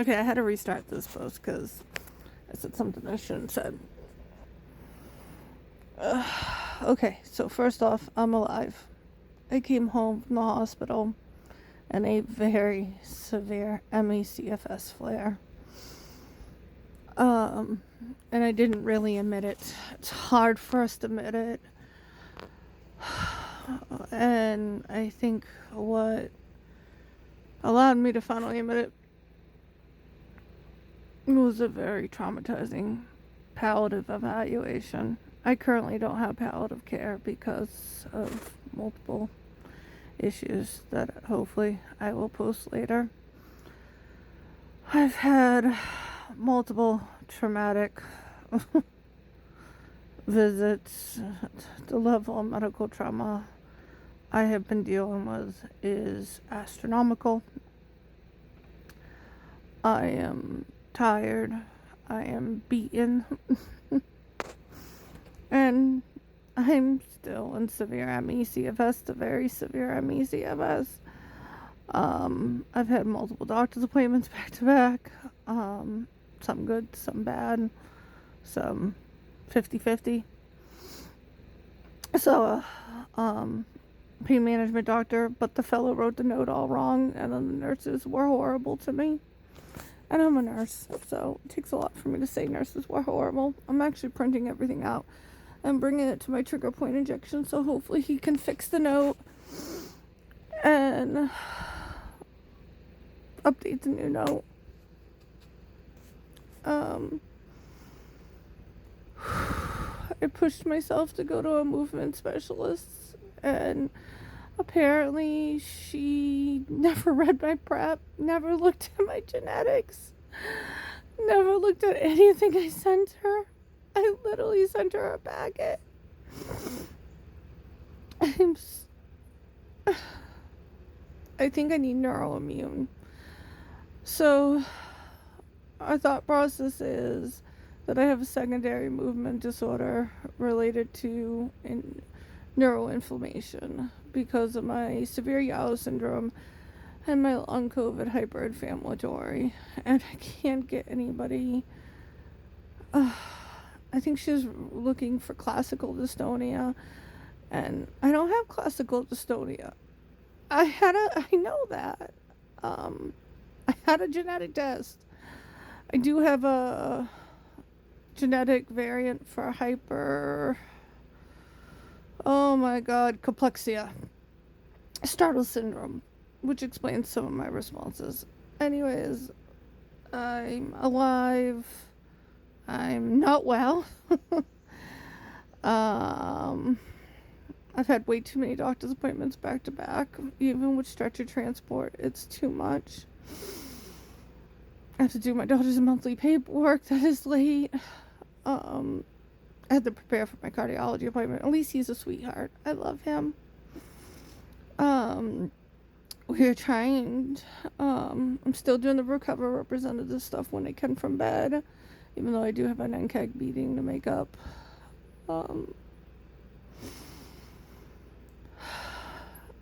Okay, I had to restart this post because I said something I shouldn't have said. Okay, so first off, I'm alive. I came home from the hospital in a very severe CFS flare. And I didn't really admit it. It's hard for us to admit it. And I think what allowed me to finally admit it was a very traumatizing palliative evaluation. I currently don't have palliative care because of multiple issues that hopefully I will post later. I've had multiple traumatic visits. The level of medical trauma I have been dealing with is astronomical. I am tired. I am beaten. And I'm still in severe ME/CFS, the very severe ME/CFS. I've had multiple doctor's appointments back to back. Some good, some bad, some 50-50. So, pain management doctor, but the fellow wrote the note all wrong, and then the nurses were horrible to me. And I'm a nurse, so it takes a lot for me to say nurses were horrible. I'm actually printing everything out and bringing it to my trigger point injection, so hopefully he can fix the note and update the new note. I pushed myself to go to a movement specialist, and apparently she never read my prep, never looked at my genetics, never looked at anything I sent her. I literally sent her a packet. I think I need neuroimmune. So our thought process is that I have a secondary movement disorder related to neuroinflammation because of my severe Yellow syndrome and my long COVID hyperinflammatory, and I can't get anybody. I think she's looking for classical dystonia, and I don't have classical dystonia. I know that. I had a genetic test. I do have a genetic variant for complexia, startle syndrome, which explains some of my responses. Anyways, I'm alive. I'm not well. I've had way too many doctor's appointments back to back. Even with stretcher transport, it's too much. I have to do my daughter's monthly paperwork that is late. I had to prepare for my cardiology appointment. At least he's a sweetheart. I love him. We're trying. I'm still doing the recover representative stuff when I can from bed, even though I do have an NCAG meeting to make up. I'm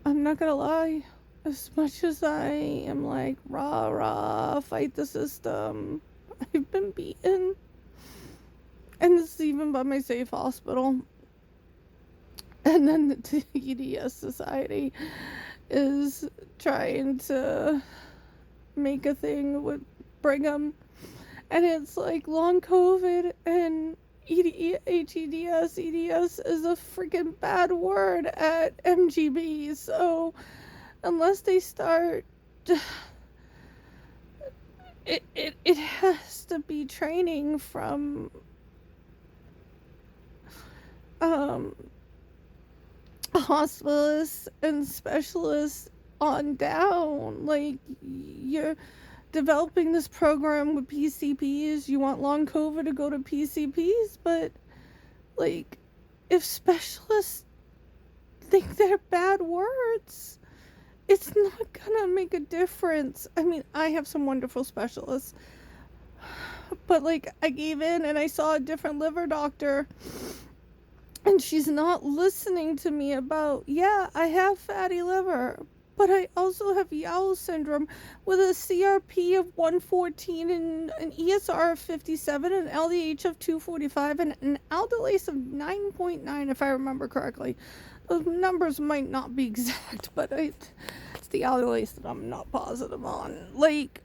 not gonna lie. As much as I am like, rah, fight the system, I've been beaten. And this is even by my safe hospital. And then the TDS Society is trying to make a thing with Brigham. And it's like long COVID and HEDS. EDS is a freaking bad word at MGB. So unless they start, it has to be training from hospitalists and specialists on down. Like, you're developing this program with PCPs, you want long COVID to go to PCPs, but like, if specialists think they're bad words, it's not gonna make a difference. I mean, I have some wonderful specialists, but like, I gave in and I saw a different liver doctor, and she's not listening to me about, yeah, I have fatty liver, but I also have Yao syndrome with a CRP of 114 and an ESR of 57, an LDH of 245, and an aldolase of 9.9, if I remember correctly. Those numbers might not be exact, but it's the aldolase that I'm not positive on. Like,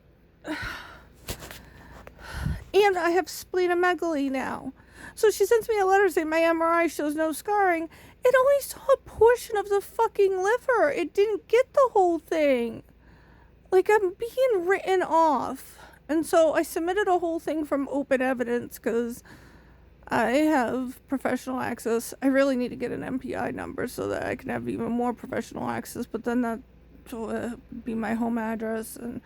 and I have splenomegaly now. So she sends me a letter saying my MRI shows no scarring. It only saw a portion of the fucking liver. It didn't get the whole thing. Like, I'm being written off. And so I submitted a whole thing from open evidence because I have professional access. I really need to get an MPI number so that I can have even more professional access, but then that will be my home address, and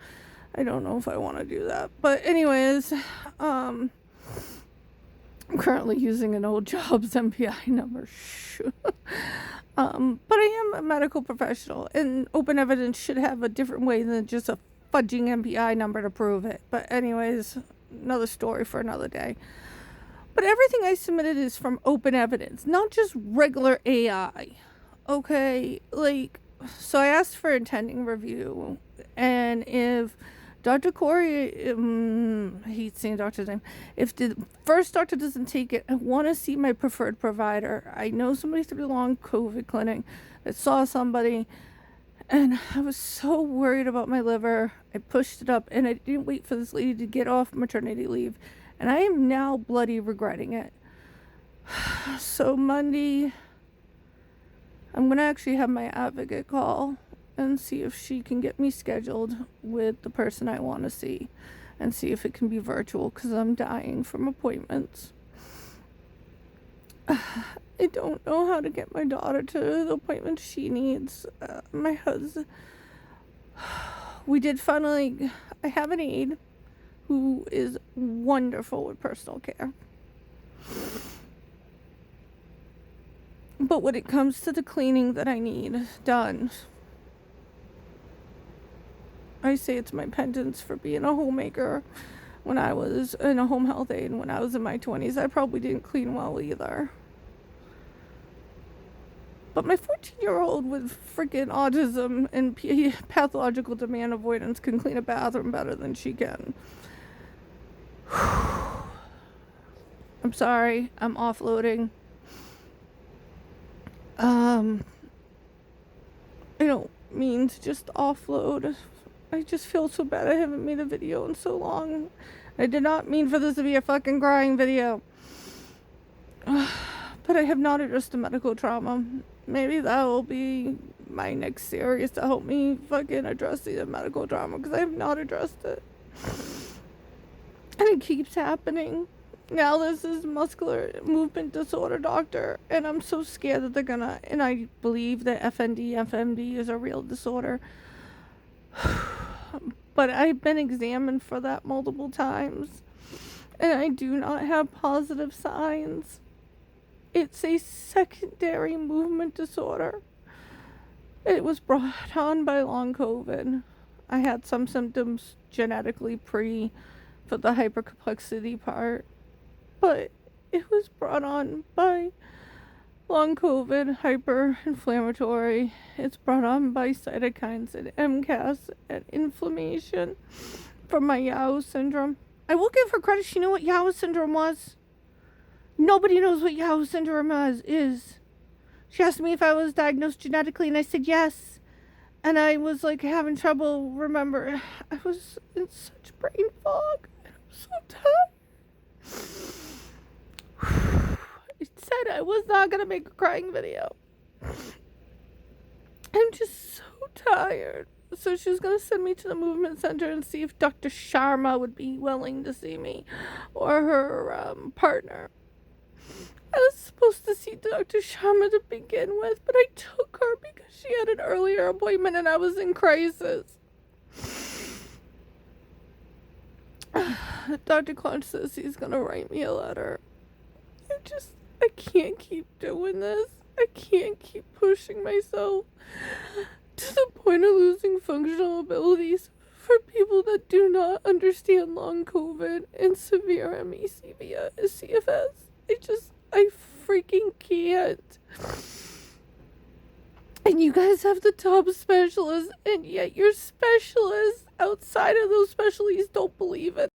I don't know if I want to do that. But anyways, I'm currently using an old job's MPI number. But I am a medical professional, and open evidence should have a different way than just a fudging MPI number to prove it. But anyways, another story for another day. But everything I submitted is from open evidence, not just regular AI. Okay, like, so I asked for intending review, and if Dr. Corey, I hate saying doctor's name, if the first doctor doesn't take it, I want to see my preferred provider. I know somebody through the long COVID clinic that saw somebody, and I was so worried about my liver. I pushed it up, and I didn't wait for this lady to get off maternity leave, and I am now bloody regretting it. So Monday, I'm going to actually have my advocate call and see if she can get me scheduled with the person I want to see, and see if it can be virtual, because I'm dying from appointments. I don't know how to get my daughter to the appointment she needs. My husband, we did finally, I have an aide who is wonderful with personal care. But when it comes to the cleaning that I need done, I say it's my penance for being a homemaker. When I was in a home health aide, when I was in my 20s, I probably didn't clean well either. But my 14-year-old with freaking autism and pathological demand avoidance can clean a bathroom better than she can. I'm sorry, I'm offloading. I don't mean to just offload. I just feel so bad I haven't made a video in so long. I did not mean for this to be a fucking crying video. But I have not addressed the medical trauma. Maybe that will be my next series to help me fucking address the medical trauma, because I have not addressed it. And it keeps happening. Now this is muscular movement disorder doctor, and I'm so scared that they're gonna, and I believe that FMD is a real disorder. But I've been examined for that multiple times, and I do not have positive signs. It's a secondary movement disorder. It was brought on by long COVID. I had some symptoms genetically for the hypercomplexity part, but it was brought on by long COVID, hyperinflammatory. It's brought on by cytokines and MCAS and inflammation from my Yao syndrome. I will give her credit, she knew what Yao syndrome was. Nobody knows what Yao syndrome is. She asked me if I was diagnosed genetically, and I said yes. And I was like having trouble remember. I was in such brain fog. And I'm so tired. I said I was not going to make a crying video. I'm just so tired. So she was going to send me to the movement center and see if Dr. Sharma would be willing to see me, or her partner. I was supposed to see Dr. Sharma to begin with, but I took her because she had an earlier appointment and I was in crisis. Dr. Clunch says he's going to write me a letter. I can't keep doing this. I can't keep pushing myself to the point of losing functional abilities for people that do not understand long COVID and severe MEC via CFS. I freaking can't. And you guys have the top specialists, and yet your specialists outside of those specialties don't believe it.